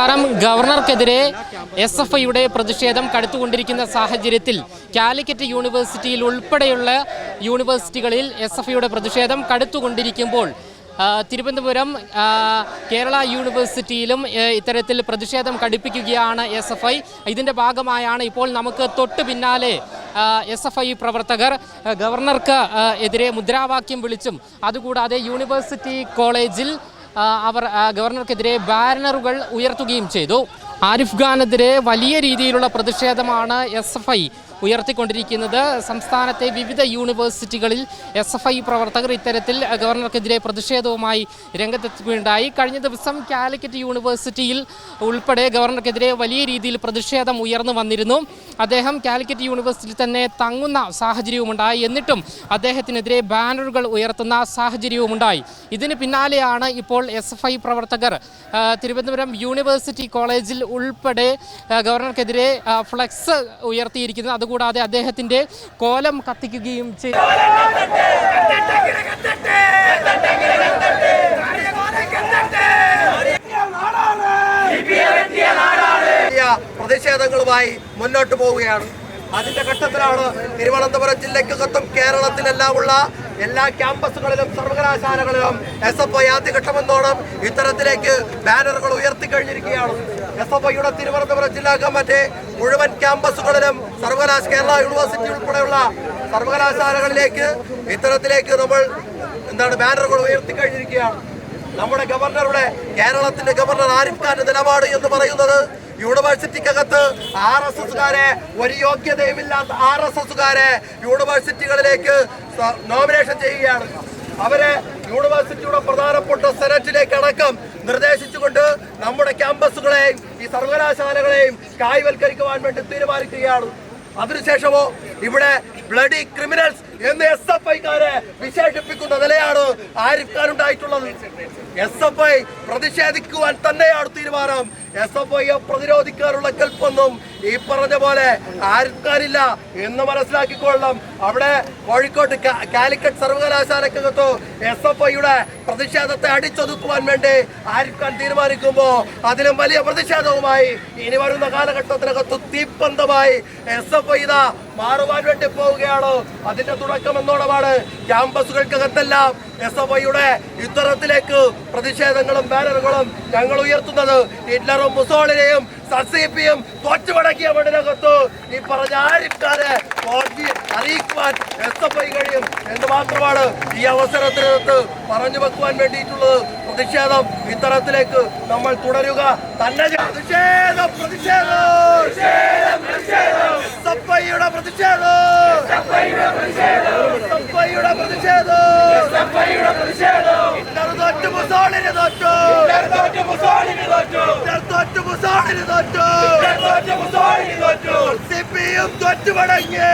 നമസ്കാരം. ഗവർണർക്കെതിരെ SFIയുടെ പ്രതിഷേധം കടുത്തുകൊണ്ടിരിക്കുന്ന സാഹചര്യത്തിൽ കാലിക്കറ്റ് യൂണിവേഴ്സിറ്റിയിൽ ഉൾപ്പെടെയുള്ള യൂണിവേഴ്സിറ്റികളിൽ SFIയുടെ പ്രതിഷേധം കടുത്തുകൊണ്ടിരിക്കുമ്പോൾ തിരുവനന്തപുരം കേരള യൂണിവേഴ്സിറ്റിയിലും ഇത്തരത്തിൽ പ്രതിഷേധം കടുപ്പിക്കുകയാണ് SFI. ഇതിൻ്റെ ഭാഗമായാണ് ഇപ്പോൾ നമുക്ക് തൊട്ടു പിന്നാലെ SFI പ്രവർത്തകർ ഗവർണർക്ക് എതിരെ മുദ്രാവാക്യം വിളിച്ചും അതുകൂടാതെ യൂണിവേഴ്സിറ്റി കോളേജിൽ അവർ ഗവർണർക്കെതിരെ ബാനറുകൾ ഉയർത്തുകയും ചെയ്തു. ആരിഫ് ഖാനെതിരെ വലിയ രീതിയിലുള്ള പ്രതിഷേധമാണ് SFI ഉയർത്തിക്കൊണ്ടിരിക്കുന്നത്. സംസ്ഥാനത്തെ വിവിധ യൂണിവേഴ്സിറ്റികളിൽ SFI പ്രവർത്തകർ ഇത്തരത്തിൽ ഗവർണർക്കെതിരെ പ്രതിഷേധവുമായി രംഗത്തെത്തുകയുണ്ടായി. കഴിഞ്ഞ ദിവസം കാലിക്കറ്റ് യൂണിവേഴ്സിറ്റിയിൽ ഉൾപ്പെടെ ഗവർണർക്കെതിരെ വലിയ രീതിയിൽ പ്രതിഷേധം ഉയർന്നു വന്നിരുന്നു. അദ്ദേഹം കാലിക്കറ്റ് യൂണിവേഴ്സിറ്റിയിൽ തന്നെ തങ്ങുന്ന സാഹചര്യവുമുണ്ടായി. എന്നിട്ടും അദ്ദേഹത്തിനെതിരെ ബാനറുകൾ ഉയർത്തുന്ന സാഹചര്യവുമുണ്ടായി. ഇതിന് പിന്നാലെയാണ് ഇപ്പോൾ SFI പ്രവർത്തകർ തിരുവനന്തപുരം യൂണിവേഴ്സിറ്റി കോളേജിൽ ഉൾപ്പെടെ ഗവർണർക്കെതിരെ ഫ്ലെക്സ് ഉയർത്തിയിരിക്കുന്നത്. അതുകൂടാതെ അദ്ദേഹത്തിൻ്റെ കോലം കത്തിക്കുകയും ചെയ്തു. പ്രതിഷേധങ്ങളുമായി മുന്നോട്ട് പോവുകയാണ്. അതിന്റെ ഘട്ടത്തിലാണ് തിരുവനന്തപുരം ജില്ലയ്ക്കകത്തും കേരളത്തിലെല്ലാമുള്ള എല്ലാ ക്യാമ്പസുകളിലും സർവകലാശാലകളിലും SFI ആദ്യഘട്ടമെന്നോണം ഇത്തരത്തിലേക്ക് ബാനറുകൾ ഉയർത്തിക്കഴിഞ്ഞിരിക്കുകയാണ്. SFIയുടെ തിരുവനന്തപുരം ജില്ലാ കമ്മിറ്റി മുഴുവൻ ക്യാമ്പസുകളിലും കേരള യൂണിവേഴ്സിറ്റി ഉൾപ്പെടെയുള്ള സർവകലാശാലകളിലേക്ക് ഇത്തരത്തിലേക്ക് നമ്മൾ ബാനറുകൾ ഉയർത്തിക്കഴിഞ്ഞിരിക്കുകയാണ്. നമ്മുടെ കേരളത്തിന്റെ ഗവർണർ ആരിഫ് ഖാന്റെ നിലപാട് എന്ന് പറയുന്നത് യൂണിവേഴ്സിറ്റിക്കകത്ത് RSSകാരെ ഒരു യോഗ്യതയുമില്ലാത്ത RSSകാരെ യൂണിവേഴ്സിറ്റികളിലേക്ക് നോമിനേഷൻ ചെയ്യുകയാണ്. അവരെ യൂണിവേഴ്സിറ്റിയുടെ പ്രധാനപ്പെട്ട സെനറ്റിലേക്ക് അടക്കം നിർദ്ദേശിച്ചുകൊണ്ട് നമ്മുടെ ക്യാമ്പസുകളെയും ഈ സർവകലാശാലകളെയും കായ്വൽക്കരിക്കുവാൻ വേണ്ടി തീരുമാനിക്കുകയാണ്. അതിനുശേഷമോ ഇവിടെ ബ്ലഡി ക്രിമിനൽസ് എന്ന് SFIക്കാരെ വിശേഷിപ്പിക്കുന്ന നിലയാണ് ആരിഫ് ഖാൻ ഉണ്ടായിട്ടുള്ളത്. SFI പ്രതിഷേധിക്കുവാൻ തന്നെയാണ് തീരുമാനം. SFIയെ പ്രതിരോധിക്കാനുള്ള കൽപ്പൊന്നും ഈ പറഞ്ഞ പോലെ ആരിഫ് ഖാനില്ല എന്ന് മനസ്സിലാക്കിക്കൊള്ളണം. അവിടെ കോഴിക്കോട്ട് കാലിക്കറ്റ് സർവകലാശാലക്കകത്തോ SFIയുടെ പ്രതിഷേധത്തെ അടിച്ചൊതുക്കുവാൻ വേണ്ടി ആരിഫ് ഖാൻ തീരുമാനിക്കുമ്പോൾ അതിലും വലിയ പ്രതിഷേധവുമായി ഇനി വരുന്ന കാലഘട്ടത്തിനകത്ത് തീപ്പന്തമായി SFI ഇതാ മാറുവാൻ വേണ്ടി പോവുകയാണ്. അതിന്റെ തുടക്കം എന്നോണമാണ് ക്യാമ്പസുകൾക്കകത്തെല്ലാം SFIയുടെ ഇത്തരത്തിലേക്ക് പ്രതിഷേധങ്ങളും ബാനറുകളും ഞങ്ങൾ ഉയർത്തുന്നത്. ഹിറ്റ്ലറും മുസോളിനെയും CPയും തോറ്റുമടക്കിയ മണ്ണിനകത്ത് ഈ പറഞ്ഞ ആരിഫ് ഖാനെ അറിയിക്കുവാൻ SFI കഴിയും എന്ന് മാത്രമാണ് ഈ അവസരത്തിനകത്ത് പറഞ്ഞു വെക്കുവാൻ വേണ്ടിയിട്ടുള്ളത്. പ്രതിഷേധം ഇത്തരത്തിലേക്ക് നമ്മൾ തുടരുക തന്നെ. പ്രതിഷേധം SFIയുടെ പ്രതിഷേധം തോറ്റു മുസോളിന് തോറ്റു CPയും തോറ്റുമടങ്ങി